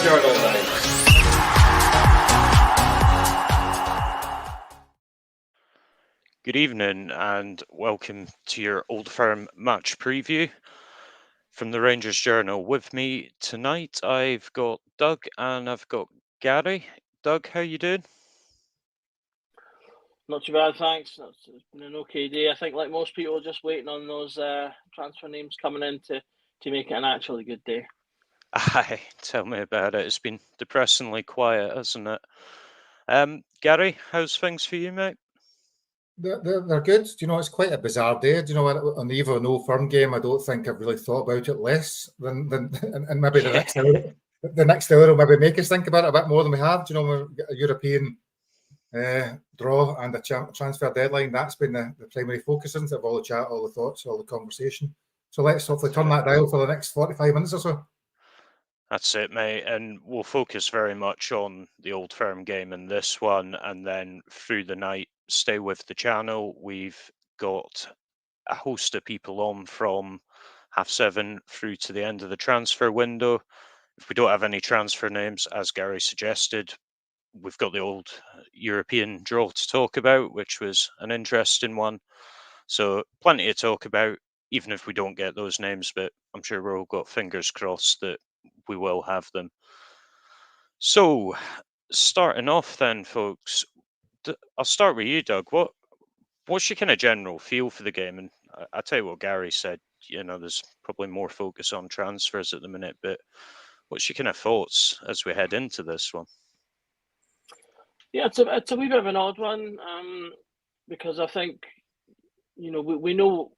Journal now. Good evening and welcome to your Old Firm match preview from the Rangers Journal. With me tonight I've got Doug and I've got Gary. Doug, how you doing? Not too bad, thanks. It's been an okay day. I think, like most people, just waiting on those transfer names coming in to make it an actually good day. Aye, tell me about it. It's been depressingly quiet, hasn't it? Gary, how's things for you, mate? They're good. Do you know, it's quite a bizarre day. Do you know, on the eve of an Old Firm game, I don't think I've really thought about it less than and maybe the next hour will maybe make us think about it a bit more than we have. Do you know, we've got a European draw and a transfer deadline. That's been the primary focus, isn't it, of all the chat, all the thoughts, all the conversation. So let's hopefully turn that dial for the next 45 minutes or so. That's it, mate. And we'll focus very much on the Old Firm game in this one, and then through the night, stay with the channel. We've got a host of people on from 7:30 through to the end of the transfer window. If we don't have any transfer names, as Gary suggested, we've got the old European draw to talk about, which was an interesting one. So plenty to talk about, even if we don't get those names, but I'm sure we've all got fingers crossed that we will have them. So starting off then, folks, I'll start with you, Doug. What's your kind of general feel for the game? And I'll tell you what Gary said, you know, there's probably more focus on transfers at the minute, but what's your kind of thoughts as we head into this one? Yeah, it's a wee bit of an odd one because I think, you know, we know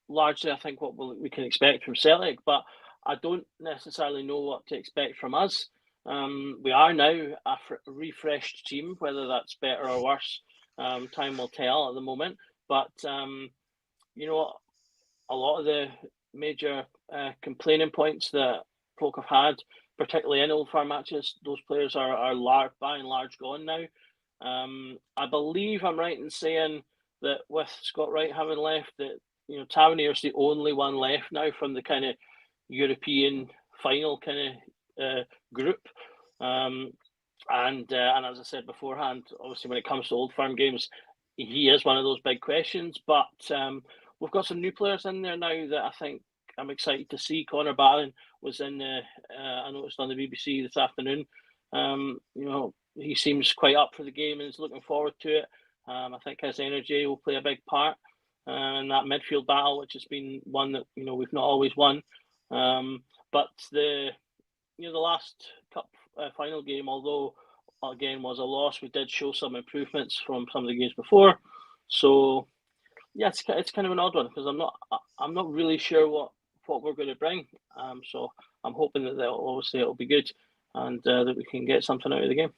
largely, I think, what we can expect from Celtic, but I don't necessarily know what to expect from us. We are now a refreshed team, whether that's better or worse. Time will tell at the moment. But, you know, a lot of the major complaining points that folk have had, particularly in Old Firm matches, those players are by and large gone now. I believe I'm right in saying that with Scott Wright having left, that, you know, Tavernier's the only one left now from the kind of European final kind of group. And as I said beforehand, obviously when it comes to Old Firm games, he is one of those big questions. But we've got some new players in there now that I think I'm excited to see. Connor Barron was in I noticed on the BBC this afternoon. You know, he seems quite up for the game and is looking forward to it. I think his energy will play a big part in that midfield battle, which has been one that, you know, we've not always won. But the last cup final game, although again was a loss, we did show some improvements from some of the games before. So yeah, it's kind of an odd one because I'm not really sure what we're going to bring. So I'm hoping that obviously it'll be good and that we can get something out of the game.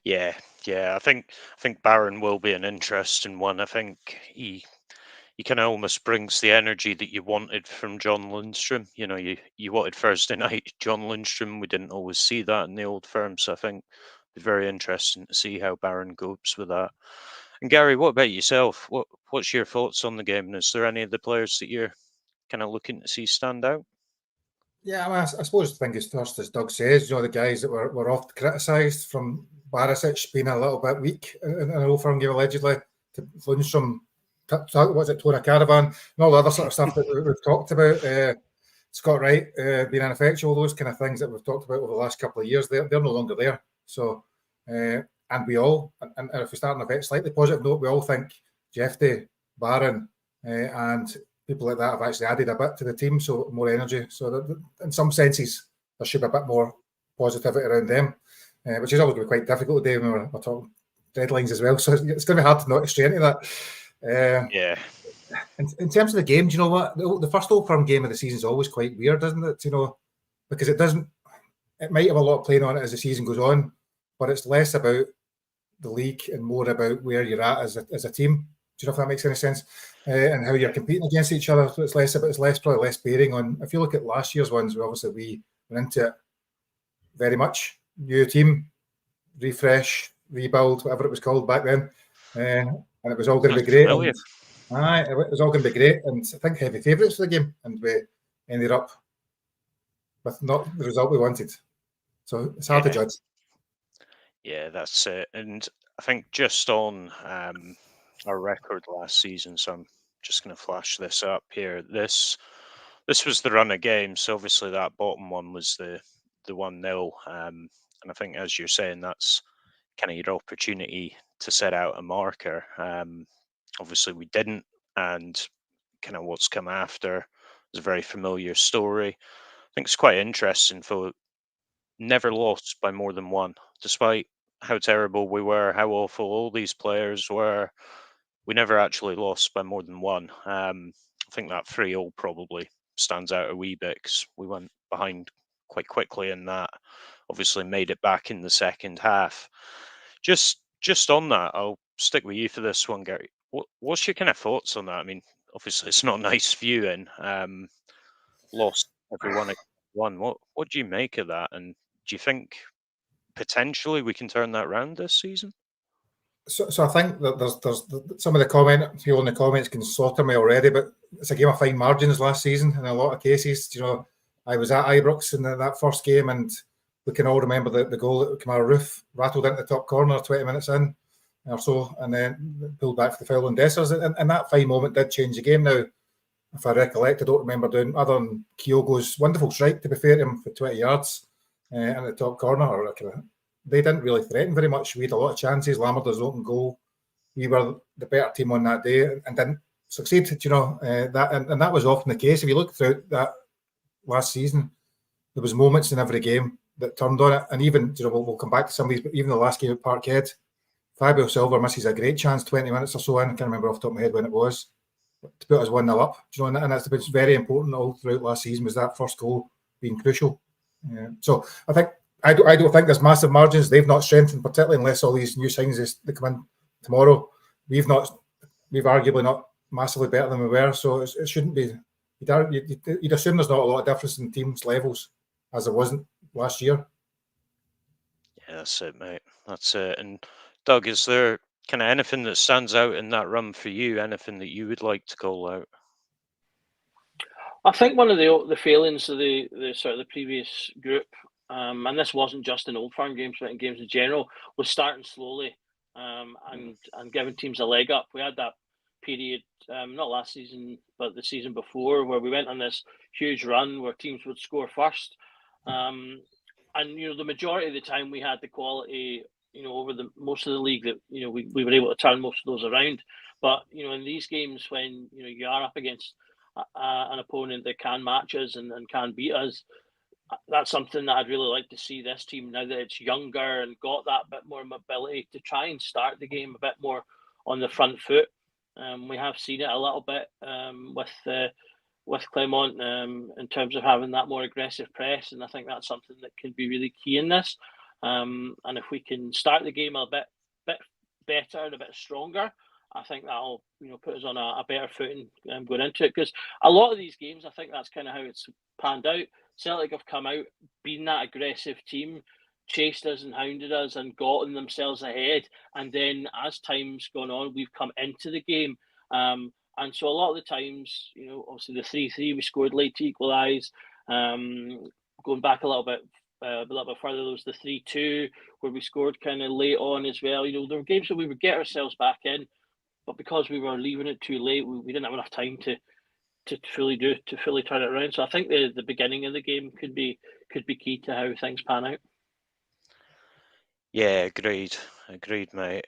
Yeah, I think Barron will be an interesting one. I think he kind of almost brings the energy that you wanted from John Lundstrom. You know, you wanted Thursday night John Lundstrom. We didn't always see that in the Old Firm, so I think it'll be very interesting to see how Barron copes with that. And Gary, what about yourself? What's your thoughts on the game? And is there any of the players that you're kind of looking to see stand out? Yeah, I mean, I suppose fingers first, as Doug says, you know, the guys that were oft criticised, from Barisic being a little bit weak in an Old Firm game allegedly, to Lundstrom, what's it, Tona Caravan, and all the other sort of stuff that we've talked about. Scott Wright being ineffectual, those kind of things that we've talked about over the last couple of years, they're no longer there. So, and we all, and if we start on a bit slightly positive note, we all think Jeffrey, Barron, and people like that have actually added a bit to the team, so more energy. So that, in some senses, there should be a bit more positivity around them, which is always going to be quite difficult today when we're talking deadlines as well. So it's going to be hard to not stray into that. Yeah. In terms of the game, do you know what? The first Old Firm game of the season is always quite weird, isn't it? You know, because it might have a lot of playing on it as the season goes on, but it's less about the league and more about where you're at as a team. Do you know if that makes any sense? And how you're competing against each other. So it's probably less bearing on. If you look at last year's ones, we went into it very much new team, refresh, rebuild, whatever it was called back then, and it was all going to be great. Aye, it was all going to be great, and I think heavy favourites for the game, and we ended up with not the result we wanted. So it's hard to judge. Yeah, that's it. And I think just on our record last season, so I'm just going to flash this up here. This was the run of games. So obviously that bottom one was the 1-0. And I think, as you're saying, that's kind of your opportunity to set out a marker. Obviously we didn't, and kind of what's come after is a very familiar story. I think it's quite interesting for never lost by more than one, despite how terrible we were, how awful all these players were. We never actually lost by more than one. I think that 3-0 probably stands out a wee bit because we went behind quite quickly in that. Obviously, made it back in the second half. Just on that, I'll stick with you for this one, Gary. What's your kind of thoughts on that? I mean, obviously, it's not nice viewing. Lost everyone except one. What do you make of that? And do you think potentially we can turn that round this season? So I think that there's some of the people in the comments can slaughter me already, but it's a game of fine margins last season in a lot of cases. I was at Ibrox in that first game, and we can all remember the goal that Kamara Roof rattled into the top corner 20 minutes in or so, and then pulled back for the foul on Dessers. And that fine moment did change the game. Now, if I recollect, I don't remember doing other than Kyogo's wonderful strike, to be fair to him, for 20 yards in the top corner. They didn't really threaten very much. We had a lot of chances. Lammerder's open goal. We were the better team on that day and didn't succeed. That and that was often the case. If you look throughout that last season, there was moments in every game that turned on it. And even we'll come back to some of these, but even the last game at Parkhead, Fabio Silva misses a great chance 20 minutes or so in. I can't remember off the top of my head when it was, to put us 1-0 up. And that's been very important all throughout last season, was that first goal being crucial. So I think I don't think there's massive margins. They've not strengthened, particularly unless all these new signings that come in tomorrow. We've arguably not massively better than we were, so it shouldn't be. You'd assume there's not a lot of difference in teams' levels as there wasn't last year. Yeah, that's it, mate. That's it. And Doug, is there kind of anything that stands out in that run for you? Anything that you would like to call out? I think one of the failings of the sort of the previous group, and this wasn't just in Old Firm games, but in games in general, was starting slowly and giving teams a leg up. We had that period, not last season, but the season before, where we went on this huge run where teams would score first. And the majority of the time we had the quality, over the most of the league that we were able to turn most of those around. But in these games when you are up against an opponent that can match us and can beat us, that's something that I'd really like to see this team, now that it's younger and got that bit more mobility, to try and start the game a bit more on the front foot. We have seen it a little bit with Clermont in terms of having that more aggressive press, and I think that's something that can be really key in this. And if we can start the game a bit better and a bit stronger, I think that'll put us on a better footing going into it. Because a lot of these games, I think that's kind of how it's panned out. Celtic have come out, been that aggressive team, chased us and hounded us and gotten themselves ahead. And then as time's gone on, we've come into the game. And so a lot of the times, obviously the 3-3 we scored late to equalise. Going back a little bit further, there was the 3-2 where we scored kind of late on as well. There were games where we would get ourselves back in, but because we were leaving it too late, we didn't have enough time to fully turn it around. So I think the beginning of the game could be key to how things pan out. Yeah, agreed, mate.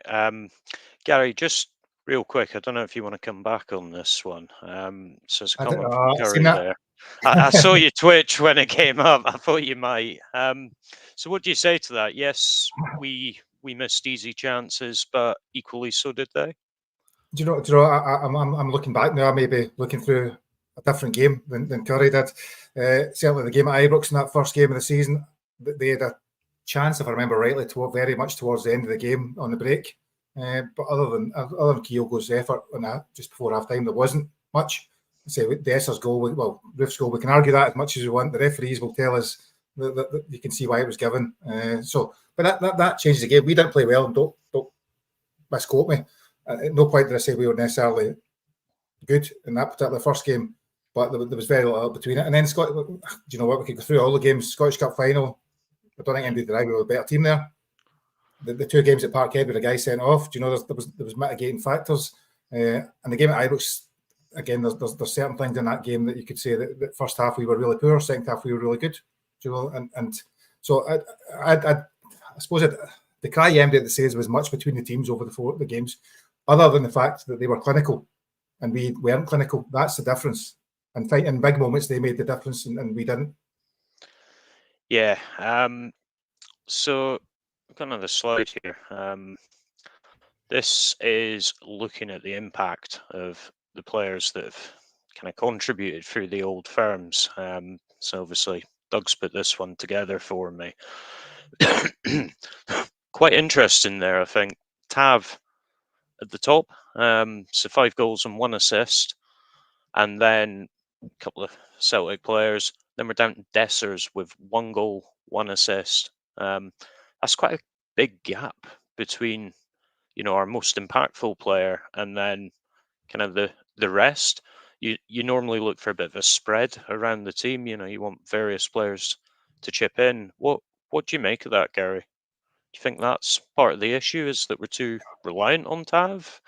Gary, just real quick, I don't know if you want to come back on this one. So it's a comment from Gary there. I saw you twitch when it came up. I thought you might. So what do you say to that? Yes, we missed easy chances, but equally so did they. Do you know? I'm looking back now. I may be looking through a different game than Curry did. Certainly, the game at Ibrox in that first game of the season, they had a chance, if I remember rightly, very much towards the end of the game on the break. But other than Kyogo's effort on that just before half time, there wasn't much. Say Dessers' goal, Roof's goal, we can argue that as much as we want. The referees will tell us that you can see why it was given. But that changes the game. We didn't play well, and don't misquote me. At no point did I say we were necessarily good in that particular first game, but there was very little between it. And then do you know what? We could go through all the games. Scottish Cup final, I don't think anybody denied we were a better team there. The 2 games at Parkhead with a guy sent off, do you know, there was mitigating factors. And the game at Ibrox, again, there's certain things in that game that you could say that first half we were really poor, second half we were really good. Do you know? And so I suppose the cry Emdy that says was much between the teams over the games, other than the fact that they were clinical and we weren't clinical. That's the difference. And in big moments, they made the difference, and we didn't. Yeah. So I've got another slide here. This is looking at the impact of the players that have kind of contributed through the old firms. So obviously, Doug's put this one together for me. Quite interesting there, I think. Tav at the top, so 5 goals and 1 assist, and then a couple of Celtic players. Then we're down to Dessers with 1 goal, 1 assist. That's quite a big gap between, our most impactful player and then kind of the rest. You normally look for a bit of a spread around the team. You want various players to chip in. What do you make of that, Gary? Do you think that's part of the issue, is that we're too reliant on Tav?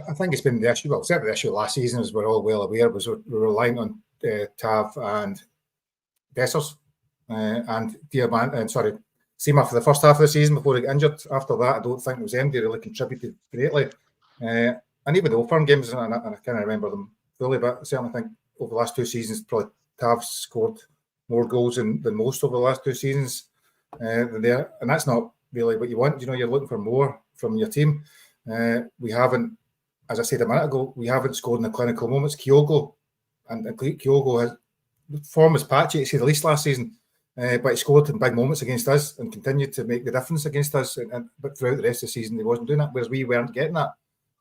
I think it's been the issue. Well, certainly the issue last season, as we're all well aware, was we're relying on Tav and Dessers and Seema for the first half of the season before he got injured. After that, I don't think it was anybody really contributed greatly. And even the Old Firm games, and I can't remember them fully, but I certainly think over the last 2 seasons, probably Tav scored more goals than most over the last 2 seasons than there. And that's not really what you want. You're looking for more from your team. We haven't, as I said a minute ago, we haven't scored in the clinical moments. Kyogo has form was patchy, to say the least, last season. But he scored in big moments against us and continued to make the difference against us. But throughout the rest of the season, he wasn't doing that, whereas we weren't getting that.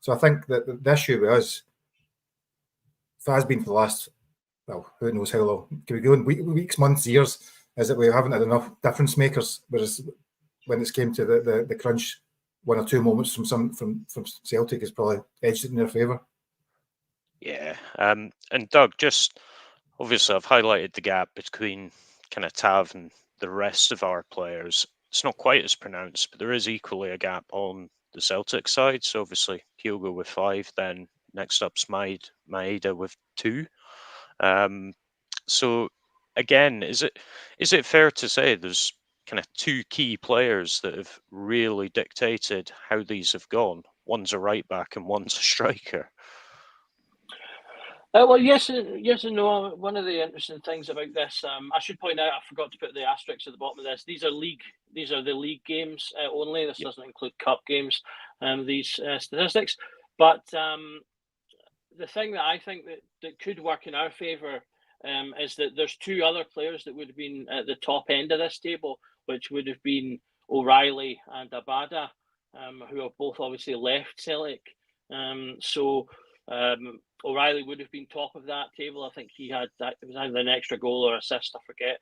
So I think that the issue with us has been for the last, who knows how long, can we go in weeks, months, years, is that we haven't had enough difference makers. Whereas when it's came to the crunch, 1 or 2 moments from Celtic has probably edged it in their favour. Yeah. And Doug, just obviously I've highlighted the gap between kind of Tav and the rest of our players. It's not quite as pronounced, but there is equally a gap on the Celtic side. So obviously Kyogo with 5, then next up's Maeda with 2. So again, is it fair to say there's kind of 2 key players that have really dictated how these have gone? One's a right back and one's a striker. Well, yes and no. One of the interesting things about this, I should point out, I forgot to put the asterisks at the bottom of this. These are the league games only. This doesn't include cup games. These statistics, but the thing that I think that could work in our favour is that there's 2 other players that would have been at the top end of this table, which would have been O'Reilly and Abada, who have both obviously left Celtic. O'Reilly would have been top of that table. I think he had that. It was either an extra goal or assist. I forget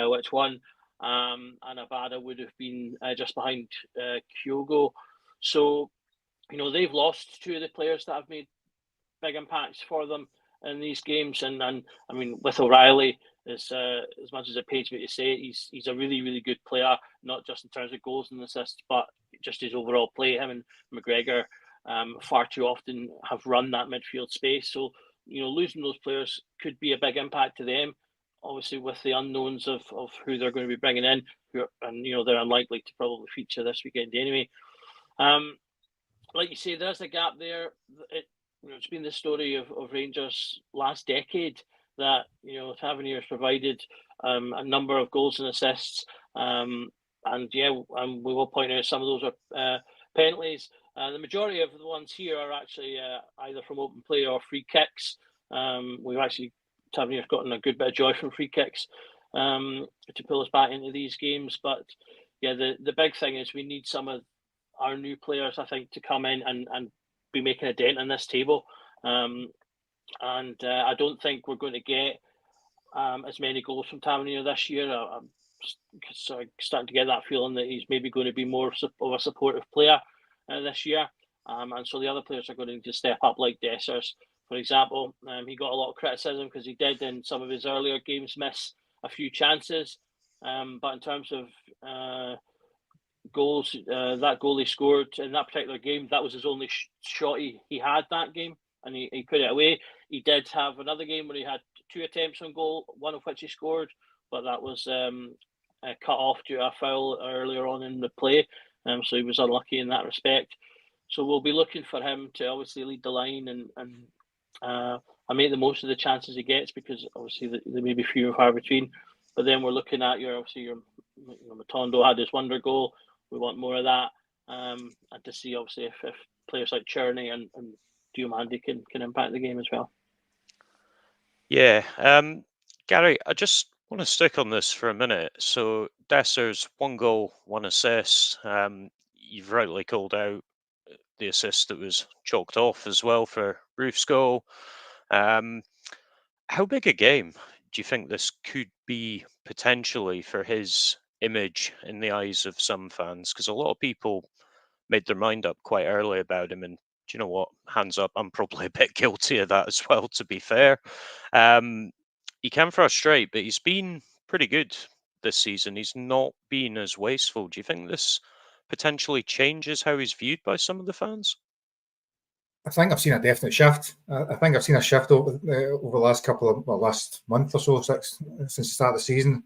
which one. And Abada would have been just behind Kyogo. So, they've lost 2 of the players that have made big impacts for them in these games. And I mean, with O'Reilly, as much as it pains me to say, he's a really, really good player, not just in terms of goals and assists, but just his overall play. Him and McGregor far too often have run that midfield space. So, losing those players could be a big impact to them, obviously with the unknowns of who they're going to be bringing in, and they're unlikely to probably feature this weekend anyway. Like you say, there's a gap there. It's been the story of Rangers last decade that, Tavernier's provided a number of goals and assists. We will point out some of those are penalties. The majority of the ones here are actually either from open play or free kicks. Tavernier's gotten a good bit of joy from free kicks to pull us back into these games. But yeah, the big thing is we need some of our new players, I think, to come in and be making a dent in this table. I don't think we're going to get as many goals from Tavernier this year. I'm sort of starting to get that feeling that he's maybe going to be more of a supportive player this year. And so the other players are going to need to step up, like Dessers, for example. He got a lot of criticism because he did in some of his earlier games miss a few chances. But in terms of goals, that goal he scored in that particular game, that was his only shot he had that game, and he put it away. He did have another game where he had 2 attempts on goal, one of which he scored, but that was cut off due to a foul earlier on in the play. So he was unlucky in that respect. So we'll be looking for him to obviously lead the line and make the most of the chances he gets, because obviously there may be few and far between. But then we're looking at your Matondo had his wonder goal. We want more of that, and to see obviously if players like Cherney and Diomande can impact the game as well. Yeah, Gary, I just want to stick on this for a minute. So Desser's 1 goal, 1 assist. You've rightly called out the assist that was chalked off as well for Roof's goal. How big a game do you think this could be potentially for his image in the eyes of some fans? Because a lot of people made their mind up quite early about him. And do you know what? Hands up, I'm probably a bit guilty of that as well, to be fair. He can frustrate, but he's been pretty good this season. He's not been as wasteful. Do you think this potentially changes how he's viewed by some of the fans? I think I've seen a definite shift. I think I've seen a shift over the last last month or so, since the start of the season.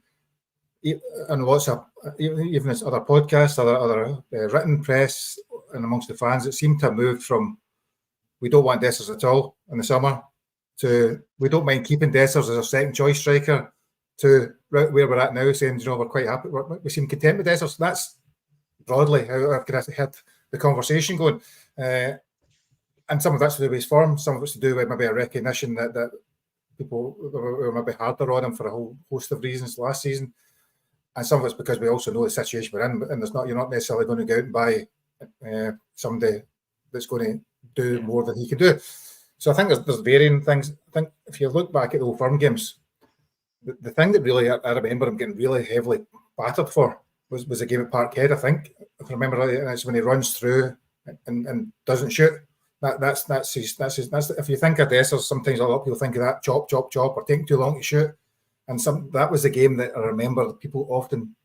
And lots of, even as other podcasts, other written press, and amongst the fans, it seemed to have moved from we don't want Dessers at all in the summer to we don't mind keeping Dessers as a second choice striker, to where we're at now, saying, we're quite happy, we seem content with Dessers. That's broadly how I've kind of had the conversation going. And some of that's to do with his form, some of it's to do with maybe a recognition that people were maybe harder on him for a whole host of reasons last season. And some of it's because we also know the situation we're in, and you're not necessarily going to go out and buy somebody that's going to do more than he can do. So I think there's varying things. I think if you look back at the Old Firm games, the thing that really I remember him getting really heavily battered for was a game at Parkhead, I think. If I remember right, and it's when he runs through and doesn't shoot. That's if you think of Dessers, sometimes a lot of people think of that chop, or taking too long to shoot. And that was the game that I remember that people often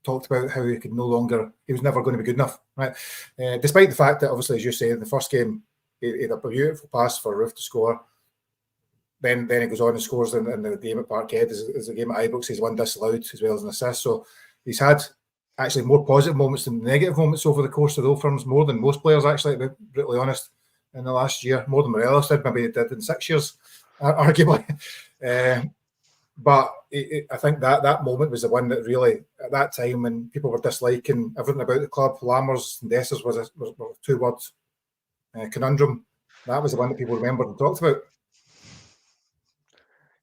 talked about how he was never going to be good enough, right? Despite the fact that, obviously, as you say, in the first game, he had a beautiful pass for Roof to score. Then he goes on and scores in the game at Parkhead. Is a game at Ibrox. He's 1 disallowed as well as an assist. So he's had actually more positive moments than negative moments over the course of the Old Firms, more than most players, actually, to be brutally honest, in the last year. More than Morelos did, maybe he did in 6 years, arguably. But I think that moment was the one that really, at that time, when people were disliking everything about the club, Lammers and Dessers were a 2-word conundrum. That was the one that people remembered and talked about.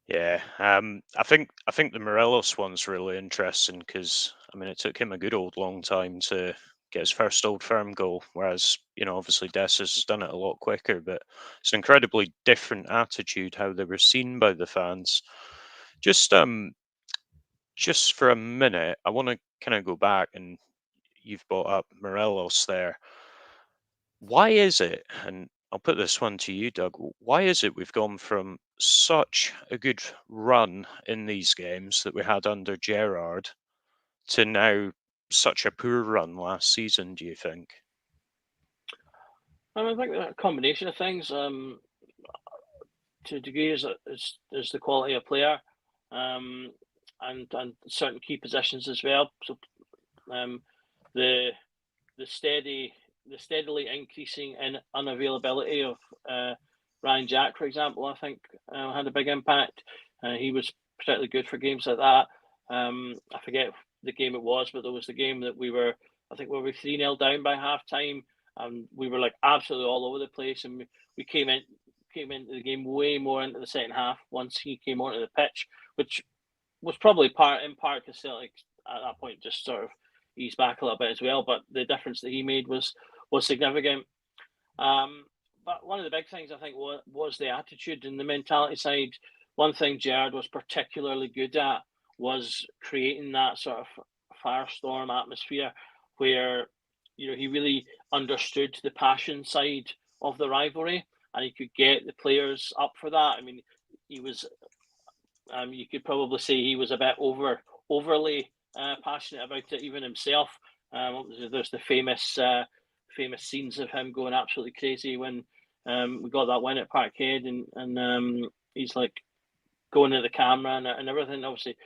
Yeah, I think the Morelos one's really interesting because it took him a good old long time to get his first Old Firm goal, whereas obviously Dessers has done it a lot quicker. But it's an incredibly different attitude how they were seen by the fans. Just for a minute, I want to kind of go back, and you've brought up Morelos there. Why is it, and I'll put this one to you, Doug, why is it we've gone from such a good run in these games that we had under Gerrard to now such a poor run last season, do you think? I think a combination of things. To a degree, is the quality of player, and certain key positions as well. So the steadily increasing unavailability of Ryan Jack, for example, I think had a big impact. He was particularly good for games like that. I forget the game it was, but there was the game that we were 3-0 down by half time, and we were like absolutely all over the place, and we came into the game way more into the second half once he came onto the pitch, which was probably in part because Celtic at that point just sort of eased back a little bit as well. But the difference that he made was significant. But one of the big things I think was the attitude and the mentality side. One thing Gerrard was particularly good at was creating that sort of firestorm atmosphere where he really understood the passion side of the rivalry, and he could get the players up for that. He was, you could probably say he was a bit overly passionate about it, even himself. There's the famous scenes of him going absolutely crazy when we got that win at Parkhead, and he's like going at the camera and everything. Obviously,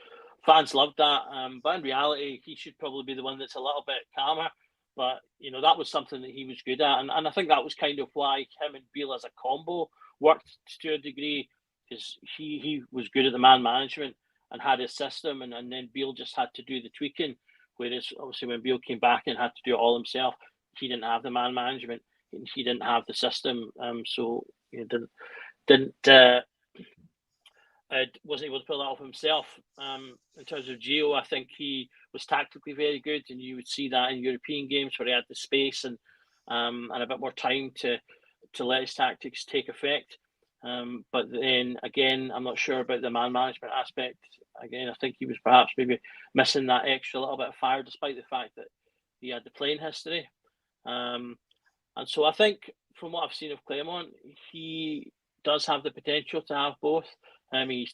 fans loved that, but in reality, he should probably be the one that's a little bit calmer. But that was something that he was good at, and I think that was kind of why him and Beale as a combo worked to a degree, because he was good at the man management and had his system, and then Beale just had to do the tweaking. Whereas obviously when Beale came back and had to do it all himself, he didn't have the man management, and he didn't have the system, so didn't wasn't able to pull that off himself. In terms of Gio, I think he was tactically very good, and you would see that in European games where he had the space and a bit more time to let his tactics take effect. But then again, I'm not sure about the man management aspect. Again, I think he was perhaps maybe missing that extra little bit of fire, despite the fact that he had the playing history. And so I think from what I've seen of Claremont, he does have the potential to have both.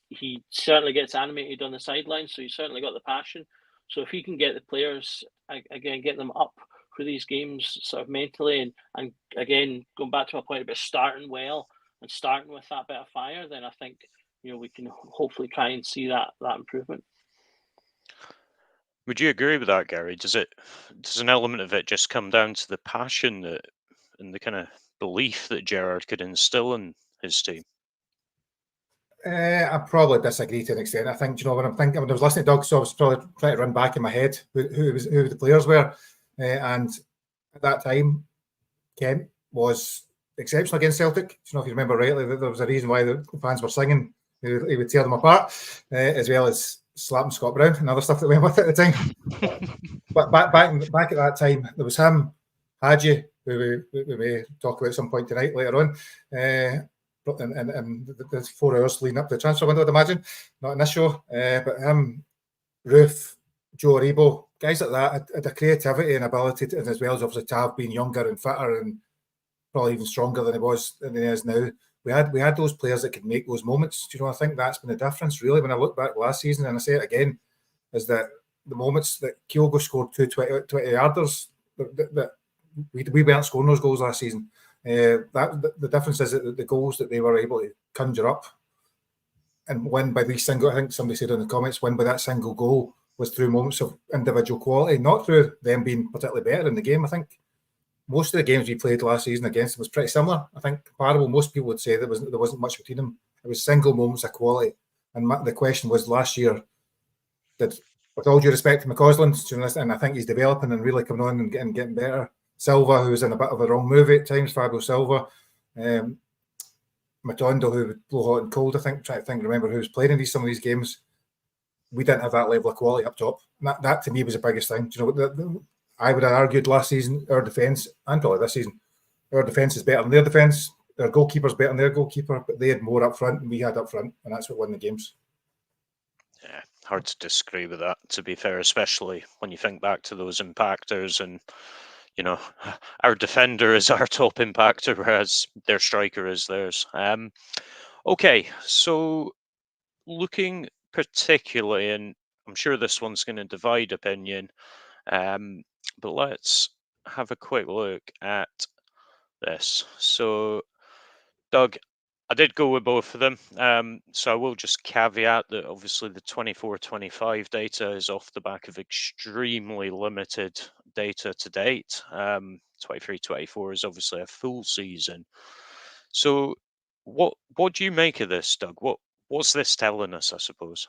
He certainly gets animated on the sidelines, so he's certainly got the passion. So if he can get the players, again, get them up for these games sort of mentally, and again, going back to my point about starting well and starting with that bit of fire, then I think we can hopefully try and see that improvement. Would you agree with that, Gary? Does an element of it just come down to the passion and the kind of belief that Gerrard could instill in his team? I probably disagree to an extent. I think, when I was listening to Doug, so I was probably trying to run back in my head who the players were. And at that time, Kent was exceptional against Celtic. If you remember rightly, there was a reason why the fans were singing. He would tear them apart, as well as slapping Scott Brown and other stuff that went with it at the time. But back at that time, there was him, Hadji, who we may talk about at some point tonight later on. And the 4 hours leading up to the transfer window, I'd imagine, not in this show. But him, Roof, Joe Aribo, guys like that had a creativity and ability to, and as well as obviously Tav being younger and fitter and probably even stronger than he is now. We had those players that could make those moments. I think that's been the difference really when I look back last season, and I say it again, is that the moments that Kyogo scored 2 20-yarders, that we weren't scoring those goals last season. The difference is that the goals that they were able to conjure up and win by these single, I think somebody said in the comments, win by that single goal was through moments of individual quality, not through them being particularly better in the game. I think most of the games we played last season against them was pretty similar. I think comparable. Most people would say there wasn't much between them. It was single moments of quality. And the question was last year, with all due respect to McCausland, and I think he's developing and really coming on and getting better. Silva, who was in a bit of a wrong movie at times, Fabio Silva. Matondo, who would blow hot and cold, I think. Trying to remember who was playing in some of these games. We didn't have that level of quality up top. And that to me was the biggest thing. I would have argued last season, our defence, and probably this season, our defence is better than their defence. Our goalkeeper's better than their goalkeeper, but they had more up front than we had up front, and that's what won the games. Yeah, hard to disagree with that, to be fair, especially when you think back to those impactors and, our defender is our top impactor, whereas their striker is theirs. Okay, so looking particularly, and I'm sure this one's going to divide opinion, but let's have a quick look at this. So, Doug, I did go with both of them. So I will just caveat that obviously the 24-25 data is off the back of extremely limited data to date. 23-24 is obviously a full season. So what do you make of this, Doug? What's this telling us, I suppose?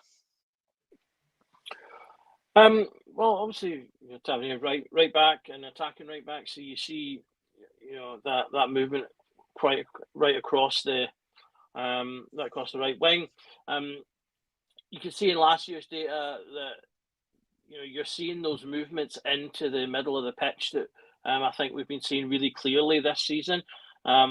Well, obviously, you're right back and attacking right back, so you see, that movement quite right across the right wing. You can see in last year's data that you're seeing those movements into the middle of the pitch that I think we've been seeing really clearly this season. I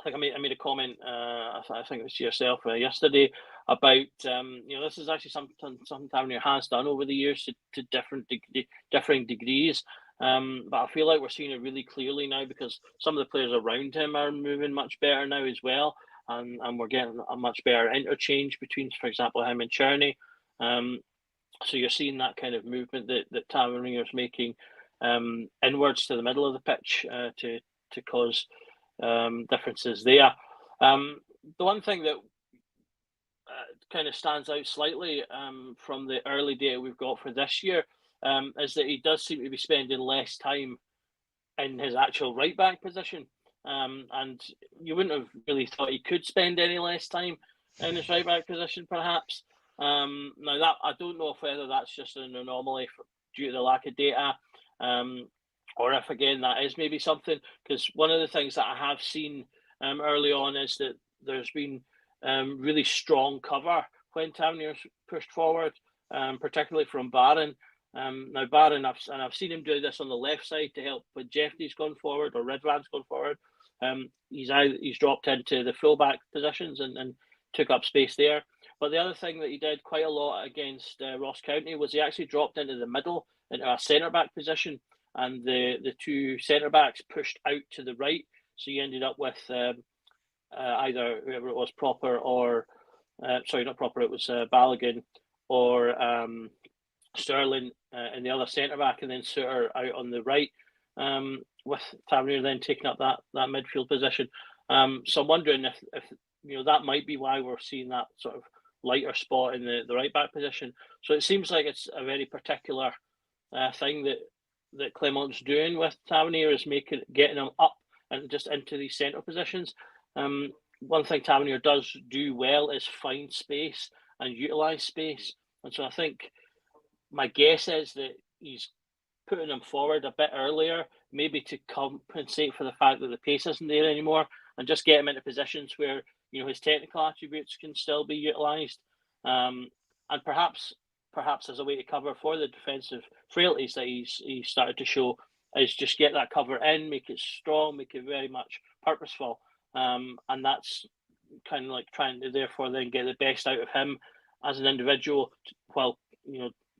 think I made a comment. I think it was to yourself yesterday about this is actually something Tavernier has done over the years to differing degrees. But I feel like we're seeing it really clearly now because some of the players around him are moving much better now as well, and we're getting a much better interchange between, for example, him and Czerny. So you're seeing that kind of movement that Tavernier's making inwards to the middle of the pitch to cause differences there. The one thing that kind of stands out slightly from the early data we've got for this year is that he does seem to be spending less time in his actual right back position. And you wouldn't have really thought he could spend any less time in his right back position, perhaps. Now that I don't know if whether that's just an anomaly due to the lack of data, or if again that is maybe something. Because one of the things that I have seen early on is that there's been really strong cover when Tavernier's pushed forward, particularly from Barron. Now Barron, I've seen him do this on the left side to help when Jeffrey's gone forward or Ridvan's gone forward. He's dropped into the fullback positions and took up space there. But the other thing that he did quite a lot against Ross County was he actually dropped into the middle, into a centre-back position, and the two centre-backs pushed out to the right. So you ended up with either whoever it was, Proper or... sorry, not Proper, it was Balogun or Sterling in the other centre-back, and then Suter out on the right, with Tavernier then taking up that midfield position. So I'm wondering if that might be why we're seeing that sort of lighter spot in the right back position. So it seems like it's a very particular thing that Clement's doing with Tavernier, is getting him up and just into these centre positions. One thing Tavernier does do well is find space and utilise space, and so I think my guess is that he's putting him forward a bit earlier, maybe to compensate for the fact that the pace isn't there anymore, and just get him into positions where his technical attributes can still be utilised, and perhaps as a way to cover for the defensive frailties that he's started to show, is just get that cover in, make it strong, make it very much purposeful, and that's kind of like trying to therefore then get the best out of him as an individual, while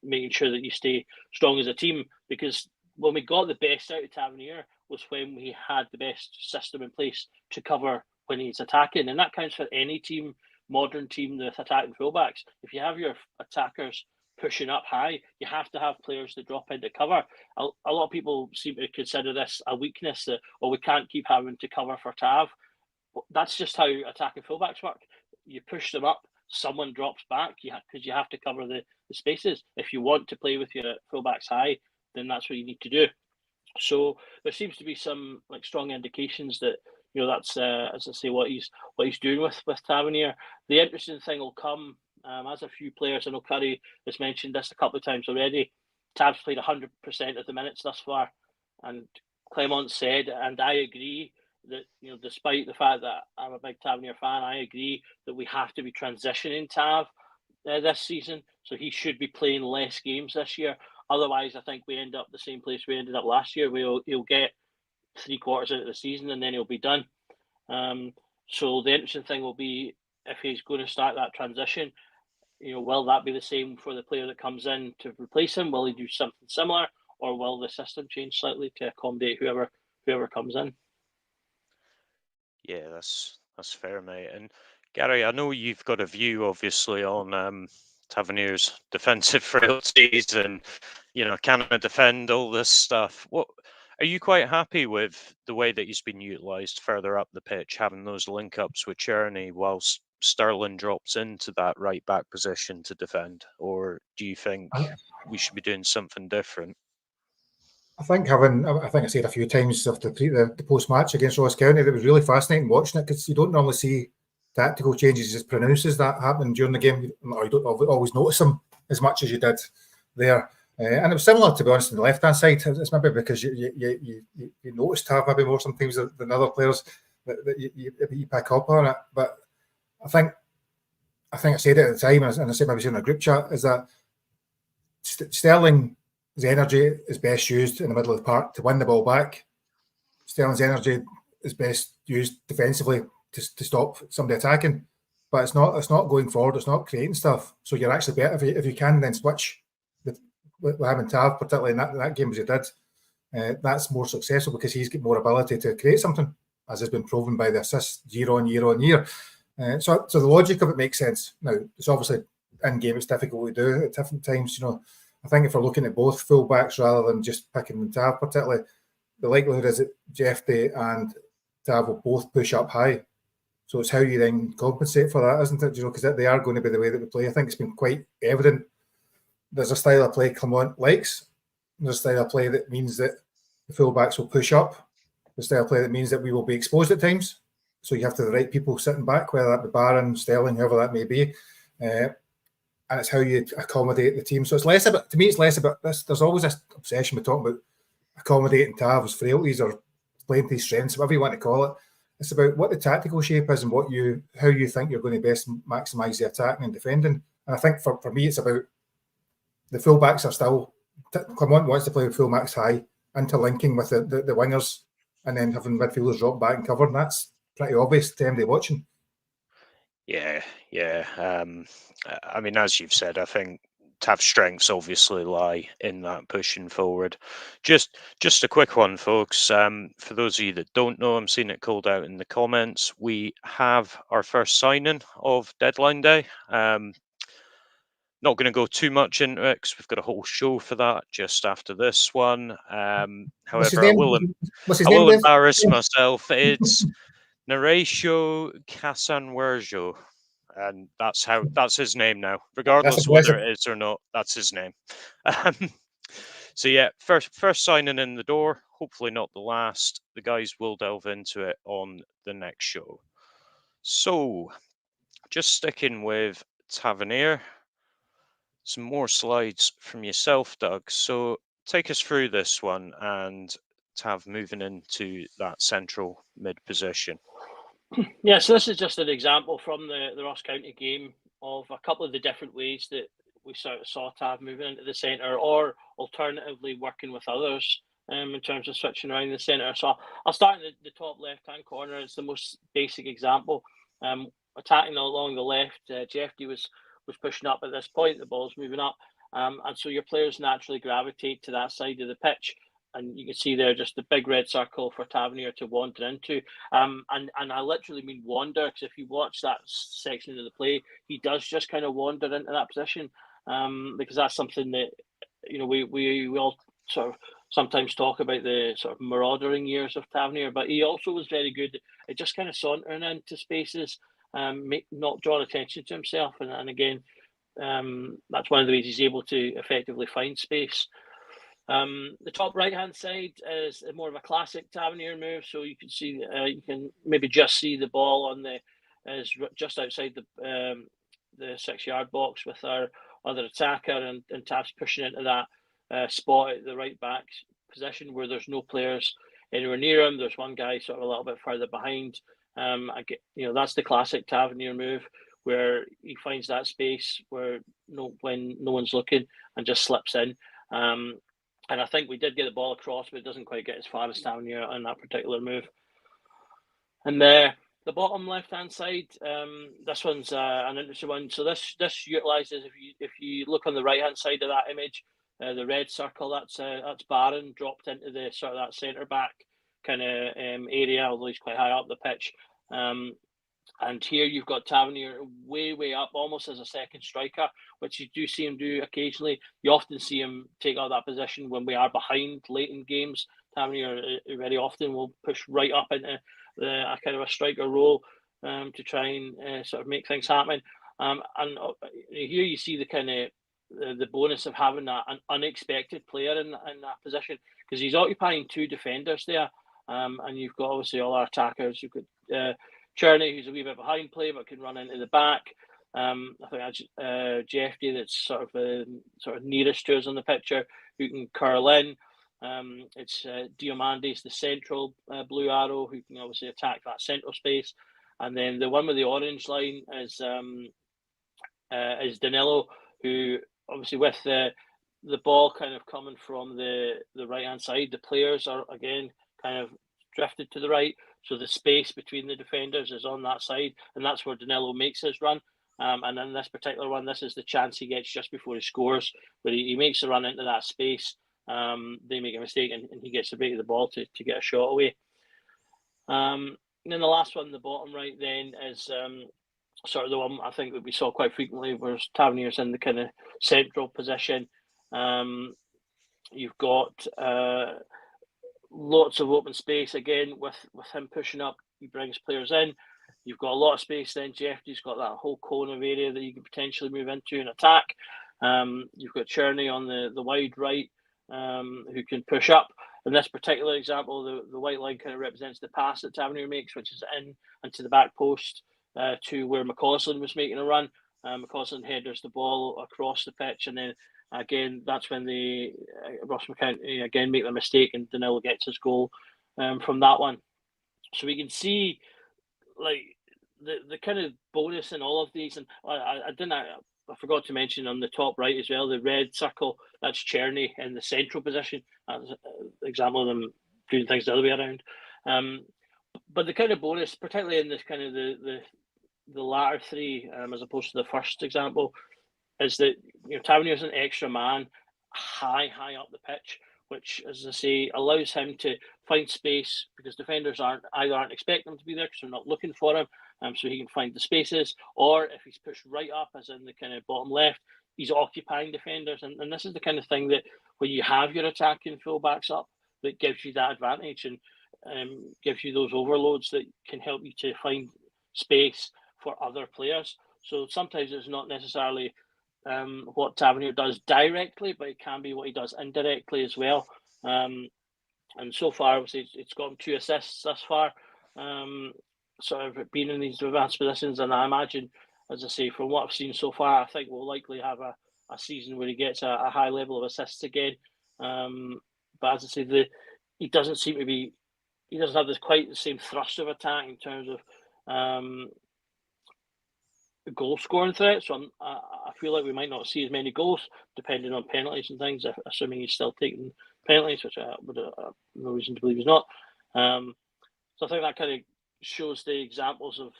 making sure that you stay strong as a team. Because when we got the best out of Tavernier was when we had the best system in place to cover when he's attacking, and that counts for any team, modern team with attacking fullbacks. If you have your attackers pushing up high, you have to have players that drop into cover. A lot of people seem to consider this a weakness, that we can't keep having to cover for Tav. That's just how attacking fullbacks work. You push them up, someone drops back, because you have to cover the spaces. If you want to play with your fullbacks high, then that's what you need to do. So there seems to be some strong indications that that's as I say what he's doing with Tavernier. The interesting thing will come as a few players. I know Curry has mentioned this a couple of times already. Tav's played 100% of the minutes thus far, and Clement said, and I agree, that despite the fact that I'm a big Tavernier fan, I agree that we have to be transitioning Tav this season, so he should be playing less games this year. Otherwise, I think we end up the same place we ended up last year. He'll get 3/4 out of the season and then he'll be done. So the interesting thing will be if he's going to start that transition. Will that be the same for the player that comes in to replace him? Will he do something similar, or will the system change slightly to accommodate whoever comes in? Yeah, that's fair, mate. And Gary, I know you've got a view, obviously, on Tavernier's defensive frailties and can I defend all this stuff. What are you quite happy with the way that he's been utilised further up the pitch, having those link ups with Cherney whilst Sterling drops into that right back position to defend, or do you think we should be doing something different? I think I said a few times after the post match against Ross County, it was really fascinating watching it, because you don't normally see tactical changes as pronounced as that happening during the game. You don't always notice them as much as you did there. And it was similar, to be honest, on the left-hand side. It's maybe because you notice Tav maybe more sometimes than other players that you pick up on it. But I think I said it at the time, and I said maybe in a group chat, is that Sterling's energy is best used in the middle of the park to win the ball back. Sterling's energy is best used defensively to stop somebody attacking. But it's not going forward. It's not creating stuff. So you're actually better if you can then switch with having Tav, particularly in that game as he did. That's more successful because he's got more ability to create something, as has been proven by the assists year on year on year. So the logic of it makes sense. Now, it's obviously in game it's difficult to do at different times. I think if we're looking at both fullbacks rather than just picking Tav, particularly, the likelihood is that Jeffrey and Tav will both push up high. So it's how you then compensate for that, isn't it? Because they are going to be the way that we play. I think it's been quite evident. There's a style of play Clement likes. There's a style of play that means that the fullbacks will push up. The style of play that means that we will be exposed at times. So you have to have the right people sitting back, whether that be Barron, Sterling, whoever that may be. And it's how you accommodate the team. So it's less about, to me, it's less about this. There's always this obsession with talking about accommodating Tav's frailties or playing to his strengths, whatever you want to call it. It's about what the tactical shape is and how you think you're going to best maximise the attacking and defending. And I think for me, it's about the fullbacks are still, Clement wants to play with fullbacks high, interlinking with the wingers, and then having midfielders drop back and cover. And that's pretty obvious to anybody watching. Yeah. I mean, as you've said, I think Tav's strengths obviously lie in that pushing forward. Just a quick one, folks. For those of you that don't know, I'm seeing it called out in the comments. We have our first signing of deadline day. Not going to go too much into it because we've got a whole show for that just after this one. However, I will embarrass myself. It's Naratio Casanwerjo, and that's his name now, regardless whether it is or not. That's his name. So yeah, first signing in the door. Hopefully not the last. The guys will delve into it on the next show. So, just sticking with Tavernier. Some more slides from yourself, Doug. So take us through this one and Tav moving into that central mid position. Yeah, so this is just an example from the Ross County game of a couple of the different ways that we sort of saw Tav moving into the centre, or alternatively working with others in terms of switching around the centre. So I'll start in the top left-hand corner. It's the most basic example. Attacking along the left, Jeffrey was pushing up at this point. The ball's moving up, and so your players naturally gravitate to that side of the pitch. And you can see there just the big red circle for Tavernier to wander into. And I literally mean wander, because if you watch that section of the play, he does just kind of wander into that position, because that's something that, we all sort of sometimes talk about the sort of maraudering years of Tavernier, but he also was very good at just kind of sauntering into spaces, not drawing attention to himself. And again, that's one of the ways he's able to effectively find space. The top right-hand side is more of a classic Tavernier move. So you can see, you can maybe just see the ball is just outside the 6-yard box with our other attacker, and Tav's pushing into that spot at the right back position where there's no players anywhere near him. There's one guy sort of a little bit further behind. That's the classic Tavernier move, where he finds that space when no one's looking and just slips in. And I think we did get the ball across, but it doesn't quite get as far as Tavernier on that particular move. And the bottom left-hand side, this one's an interesting one. So this utilises, if you look on the right-hand side of that image, the red circle, that's Barron dropped into the sort of that centre back kind of area, although he's quite high up the pitch. And here you've got Tavernier way up, almost as a second striker, which you do see him do occasionally. You often see him take out that position when we are behind late in games. Tavernier very often will push right up into a kind of a striker role to try and sort of make things happen. And here you see the kind of the bonus of having an unexpected player in that position, because he's occupying two defenders there, and you've got obviously all our attackers. You've got Cherney, who's a wee bit behind play but can run into the back. I think that's Jeffrey, that's sort of nearest to us on the picture, who can curl in. It's Diamandis, the central blue arrow, who can obviously attack that central space. And then the one with the orange line is Danilo, who obviously with the ball kind of coming from the right hand side, the players are again kind of drifted to the right. So the space between the defenders is on that side, and that's where Danilo makes his run. And in this particular one, this is the chance he gets just before he scores, where he makes the run into that space. They make a mistake, and he gets the break of the ball to get a shot away. And then the last one, the bottom right, then is sort of the one I think that we saw quite frequently was Taverniers in the kind of central position. You've got lots of open space again with him pushing up. He brings players in. You've got a lot of space. Then Jeffrey's got that whole cone of area that you can potentially move into and attack. You've got Cherney on the wide right, who can push up. In this particular example, the white line kind of represents the pass that Tavernier makes, which is into the back post to where McCausland was making a run. McCausland headers the ball across the pitch, and then again, that's when the Ross McCounty again make the mistake, and Danilo gets his goal from that one. So we can see like the kind of bonus in all of these, and I forgot to mention on the top right as well, the red circle, that's Cherney in the central position. That's an example of them doing things the other way around. But the kind of bonus, particularly in this kind of the latter three, as opposed to the first example, is that Tavernier's an extra man high up the pitch, which, as I say, allows him to find space because defenders aren't expecting him to be there because they're not looking for him. So he can find the spaces, or if he's pushed right up, as in the kind of bottom left, he's occupying defenders. And this is the kind of thing that when you have your attacking fullbacks up, that gives you that advantage and gives you those overloads that can help you to find space for other players. So sometimes it's not necessarily what Tavernier does directly, but it can be what he does indirectly as well. And so far, obviously, it's got him 2 assists thus far, sort of being in these advanced positions. And I imagine, as I say, from what I've seen so far, I think we'll likely have a season where he gets a high level of assists again. But as I say, he doesn't seem to be, he doesn't have quite the same thrust of attack in terms of goal scoring threat. So I feel like we might not see as many goals depending on penalties and things, assuming he's still taking penalties, which I would have no reason to believe he's not. So I think that kind of shows the examples of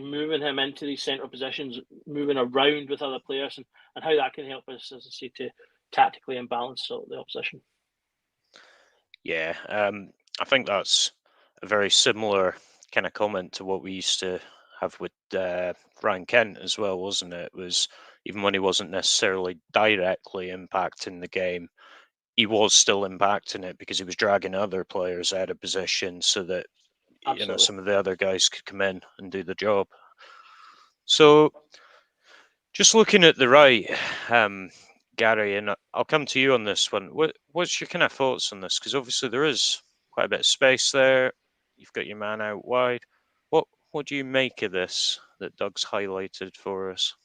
moving him into these central positions, moving around with other players, and how that can help us, as I say, to tactically imbalance the opposition. Yeah, I think that's a very similar kind of comment to what we used to have with Ryan Kent as well, wasn't it? It was, even when he wasn't necessarily directly impacting the game, he was still impacting it because he was dragging other players out of position so that Absolutely. some of the other guys could come in and do the job. So just looking at the right, Gary, and I'll come to you on this one. What's your kind of thoughts on this? Because obviously there is quite a bit of space there. You've got your man out wide. What do you make of this that Doug's highlighted for us?